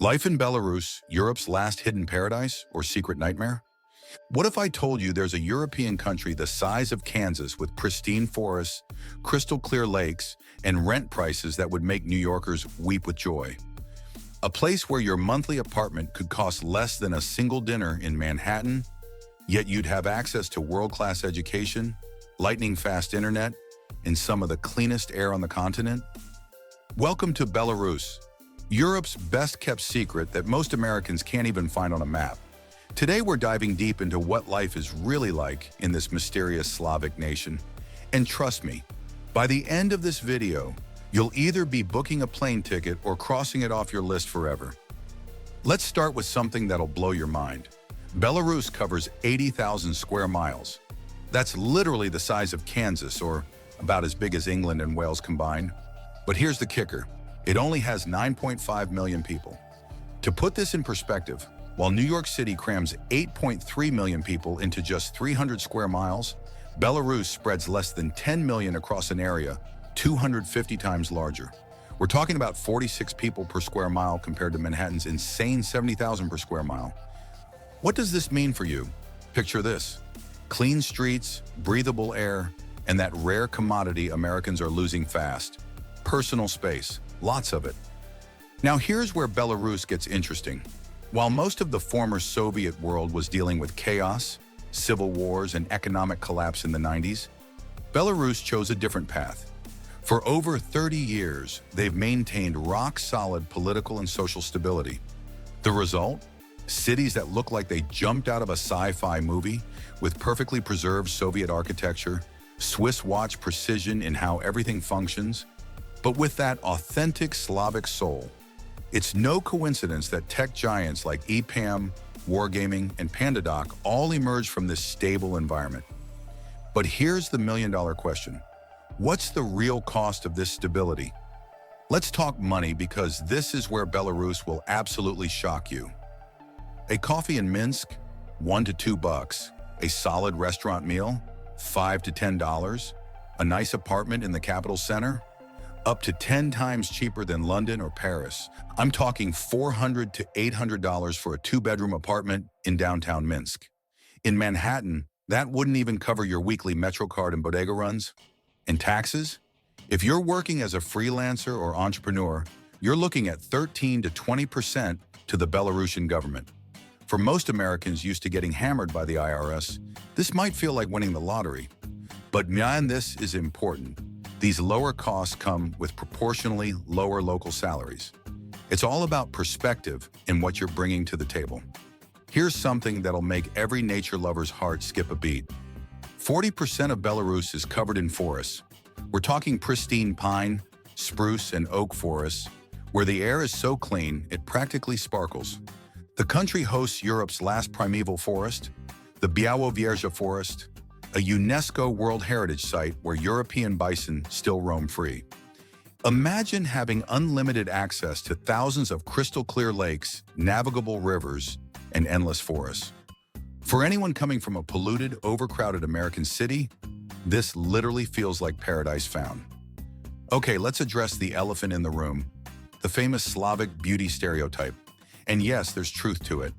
Life in Belarus, Europe's last hidden paradise or secret nightmare? What if I told you there's a European country the size of Kansas with pristine forests, crystal clear lakes, and rent prices that would make New Yorkers weep with joy? A place where your monthly apartment could cost less than a single dinner in Manhattan, yet you'd have access to world-class education, lightning-fast internet, and some of the cleanest air on the continent? Welcome to Belarus, Europe's best-kept secret that most Americans can't even find on a map. Today we're diving deep into what life is really like in this mysterious Slavic nation. And trust me, by the end of this video, you'll either be booking a plane ticket or crossing it off your list forever. Let's start with something that'll blow your mind. Belarus covers 80,000 square miles. That's literally the size of Kansas, or about as big as England and Wales combined. But here's the kicker. It only has 9.5 million people. To put this in perspective, while New York City crams 8.3 million people into just 300 square miles, Belarus spreads less than 10 million across an area 250 times larger. We're talking about 46 people per square mile compared to Manhattan's insane 70,000 per square mile. What does this mean for you? Picture this: clean streets, breathable air, and that rare commodity Americans are losing fast: personal space. Lots of it. Now here's where Belarus gets interesting. While most of the former Soviet world was dealing with chaos, civil wars, and economic collapse in the 90s, Belarus chose a different path. For over 30 years, they've maintained rock-solid political and social stability. The result? Cities that look like they jumped out of a sci-fi movie, with perfectly preserved Soviet architecture, Swiss watch precision in how everything functions, but with that authentic Slavic soul. It's no coincidence that tech giants like EPAM, Wargaming, and PandaDoc all emerged from this stable environment. But here's the million-dollar question. What's the real cost of this stability? Let's talk money, because this is where Belarus will absolutely shock you. A coffee in Minsk, $1 to $2. A solid restaurant meal, $5 to $10. A nice apartment in the capital center, up to 10 times cheaper than London or Paris. I'm talking $400 to $800 for a two-bedroom apartment in downtown Minsk. In Manhattan, that wouldn't even cover your weekly MetroCard and bodega runs. And taxes? If you're working as a freelancer or entrepreneur, you're looking at 13 to 20% to the Belarusian government. For most Americans used to getting hammered by the IRS, this might feel like winning the lottery. But man, this is important. These lower costs come with proportionally lower local salaries. It's all about perspective in what you're bringing to the table. Here's something that'll make every nature lover's heart skip a beat. 40% of Belarus is covered in forests. We're talking pristine pine, spruce, and oak forests, where the air is so clean it practically sparkles. The country hosts Europe's last primeval forest, the Białowieża Forest, a UNESCO World Heritage Site where European bison still roam free. Imagine having unlimited access to thousands of crystal-clear lakes, navigable rivers, and endless forests. For anyone coming from a polluted, overcrowded American city, this literally feels like paradise found. Okay, let's address the elephant in the room, the famous Slavic beauty stereotype. And yes, there's truth to it.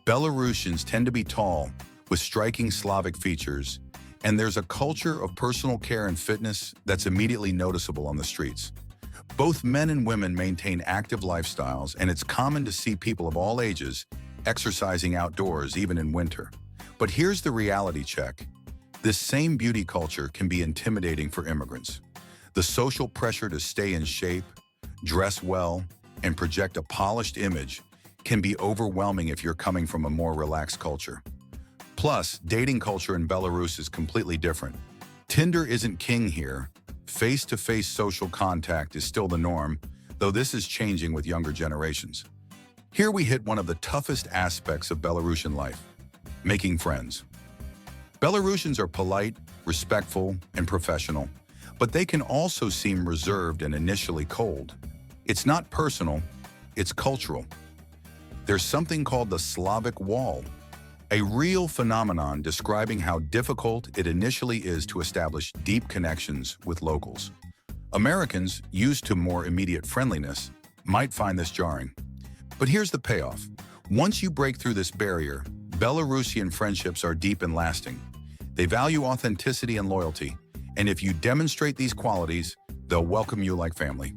Belarusians tend to be tall, with striking Slavic features, and there's a culture of personal care and fitness that's immediately noticeable on the streets. Both men and women maintain active lifestyles, and it's common to see people of all ages exercising outdoors even in winter. But here's the reality check. This same beauty culture can be intimidating for immigrants. The social pressure to stay in shape, dress well, and project a polished image can be overwhelming if you're coming from a more relaxed culture. Plus, dating culture in Belarus is completely different. Tinder isn't king here. Face-to-face social contact is still the norm, though this is changing with younger generations. Here we hit one of the toughest aspects of Belarusian life: making friends. Belarusians are polite, respectful, and professional, but they can also seem reserved and initially cold. It's not personal, it's cultural. There's something called the Slavic Wall, a real phenomenon describing how difficult it initially is to establish deep connections with locals. Americans, used to more immediate friendliness, might find this jarring. But here's the payoff. Once you break through this barrier, Belarusian friendships are deep and lasting. They value authenticity and loyalty, and if you demonstrate these qualities, they'll welcome you like family.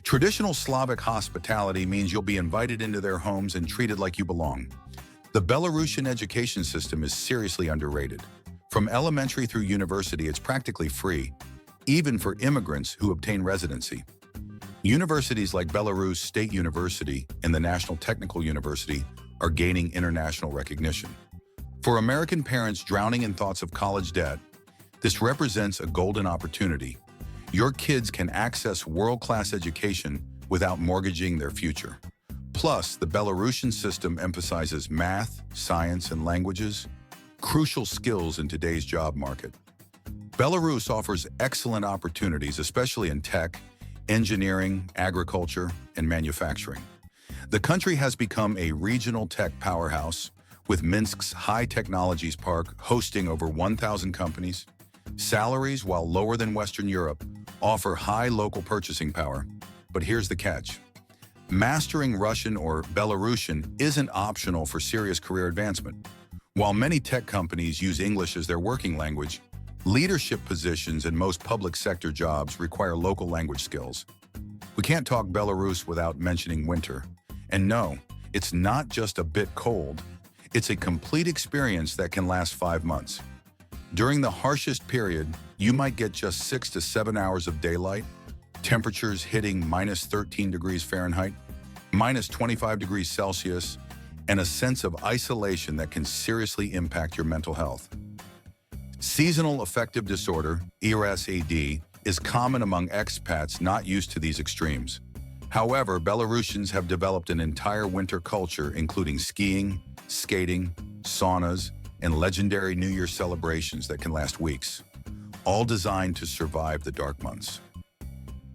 Traditional Slavic hospitality means you'll be invited into their homes and treated like you belong. The Belarusian education system is seriously underrated. From elementary through university, it's practically free, even for immigrants who obtain residency. Universities like Belarus State University and the National Technical University are gaining international recognition. For American parents drowning in thoughts of college debt, this represents a golden opportunity. Your kids can access world-class education without mortgaging their future. Plus, the Belarusian system emphasizes math, science, and languages, crucial skills in today's job market. Belarus offers excellent opportunities, especially in tech, engineering, agriculture, and manufacturing. The country has become a regional tech powerhouse, with Minsk's High Technologies Park hosting over 1,000 companies. Salaries, while lower than Western Europe, offer high local purchasing power. But here's the catch. Mastering Russian or Belarusian isn't optional for serious career advancement. While many tech companies use English as their working language, leadership positions in most public sector jobs require local language skills. We can't talk Belarus without mentioning winter. And no, it's not just a bit cold. It's a complete experience that can last 5 months. During the harshest period, you might get just 6 to 7 hours of daylight, temperatures hitting -13 degrees Fahrenheit, -25 degrees Celsius, and a sense of isolation that can seriously impact your mental health. Seasonal affective disorder, ERSAD, is common among expats not used to these extremes. However, Belarusians have developed an entire winter culture, including skiing, skating, saunas, and legendary New Year celebrations that can last weeks, all designed to survive the dark months.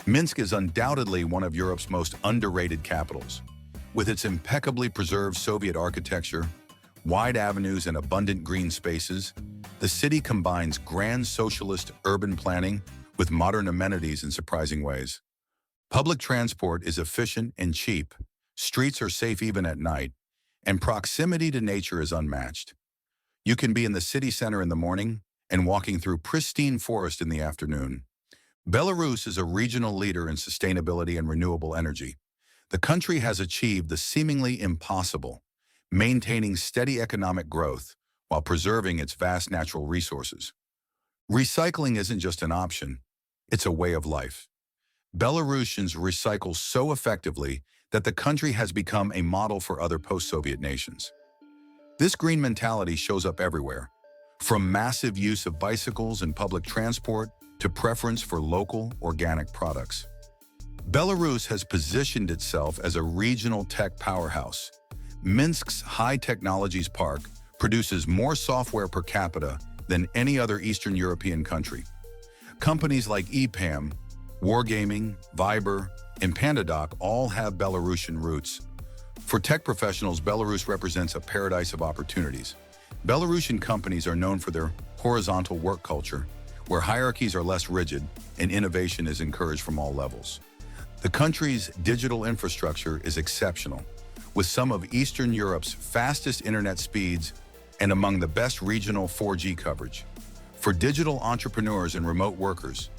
Minsk is undoubtedly one of Europe's most underrated capitals. With its impeccably preserved Soviet architecture, wide avenues, and abundant green spaces, the city combines grand socialist urban planning with modern amenities in surprising ways. Public transport is efficient and cheap, streets are safe even at night, and proximity to nature is unmatched. You can be in the city center in the morning and walking through pristine forest in the afternoon. Belarus is a regional leader in sustainability and renewable energy. The country has achieved the seemingly impossible, maintaining steady economic growth while preserving its vast natural resources. Recycling isn't just an option, it's a way of life. Belarusians recycle so effectively that the country has become a model for other post-Soviet nations. This green mentality shows up everywhere, from massive use of bicycles and public transport to preference for local, organic products. Belarus has positioned itself as a regional tech powerhouse. Minsk's High Technologies Park produces more software per capita than any other Eastern European country. Companies like EPAM, Wargaming, Viber, and Pandadoc all have Belarusian roots. For tech professionals, Belarus represents a paradise of opportunities. Belarusian companies are known for their horizontal work culture, where hierarchies are less rigid and innovation is encouraged from all levels. The country's digital infrastructure is exceptional, with some of Eastern Europe's fastest internet speeds and among the best regional 4G coverage. For digital entrepreneurs and remote workers,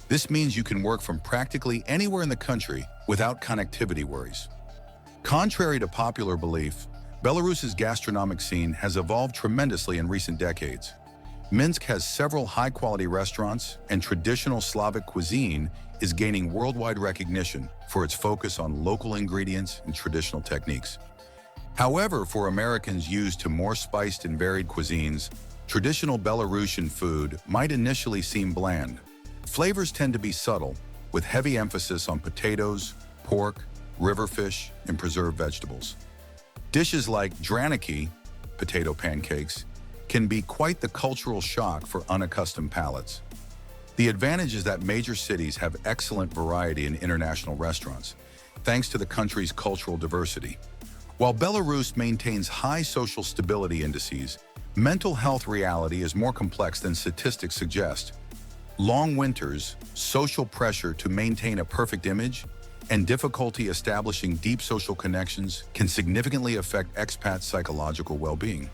this means you can work from practically anywhere in the country without connectivity worries. Contrary to popular belief, Belarus's gastronomic scene has evolved tremendously in recent decades. Minsk has several high-quality restaurants, and traditional Slavic cuisine is gaining worldwide recognition for its focus on local ingredients and traditional techniques. However, for Americans used to more spiced and varied cuisines, traditional Belarusian food might initially seem bland. Flavors tend to be subtle, with heavy emphasis on potatoes, pork, river fish, and preserved vegetables. Dishes like draniki, potato pancakes, can be quite the cultural shock for unaccustomed palates. The advantage is that major cities have excellent variety in international restaurants, thanks to the country's cultural diversity. While Belarus maintains high social stability indices, mental health reality is more complex than statistics suggest. Long winters, social pressure to maintain a perfect image, and difficulty establishing deep social connections can significantly affect expats' psychological well-being.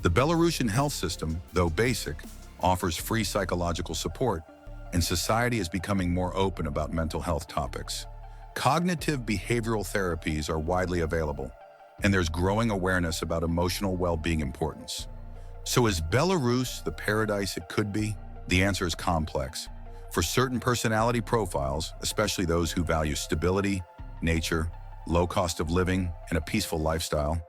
The Belarusian health system, though basic, offers free psychological support, and society is becoming more open about mental health topics. Cognitive behavioral therapies are widely available, and there's growing awareness about emotional well-being importance. So is Belarus the paradise it could be? The answer is complex. For certain personality profiles, especially those who value stability, nature, low cost of living, and a peaceful lifestyle,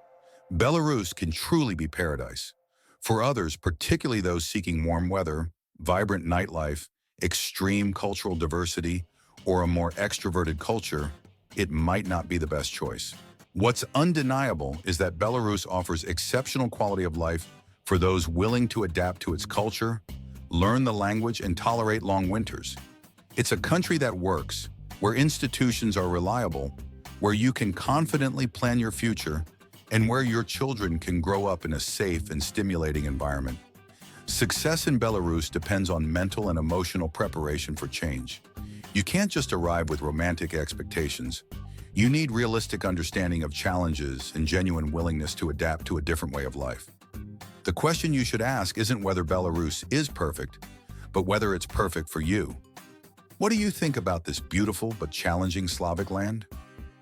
Belarus can truly be paradise. For others, particularly those seeking warm weather, vibrant nightlife, extreme cultural diversity, or a more extroverted culture, it might not be the best choice. What's undeniable is that Belarus offers exceptional quality of life for those willing to adapt to its culture, learn the language, and tolerate long winters. It's a country that works, where institutions are reliable, where you can confidently plan your future, and where your children can grow up in a safe and stimulating environment. Success in Belarus depends on mental and emotional preparation for change. You can't just arrive with romantic expectations. You need realistic understanding of challenges and genuine willingness to adapt to a different way of life. The question you should ask isn't whether Belarus is perfect, but whether it's perfect for you. What do you think about this beautiful but challenging Slavic land?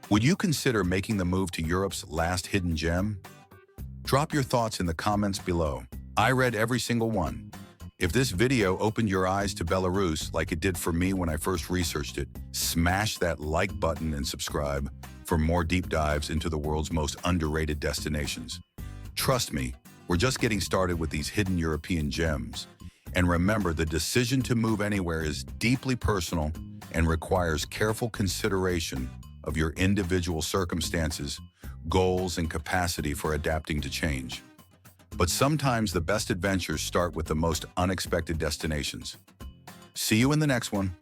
Would you consider making the move to Europe's last hidden gem? Drop your thoughts in the comments below. I read every single one. If this video opened your eyes to Belarus like it did for me when I first researched it, smash that like button and subscribe for more deep dives into the world's most underrated destinations. Trust me, we're just getting started with these hidden European gems. And remember, the decision to move anywhere is deeply personal and requires careful consideration of your individual circumstances, goals, and capacity for adapting to change. But sometimes the best adventures start with the most unexpected destinations. See you in the next one.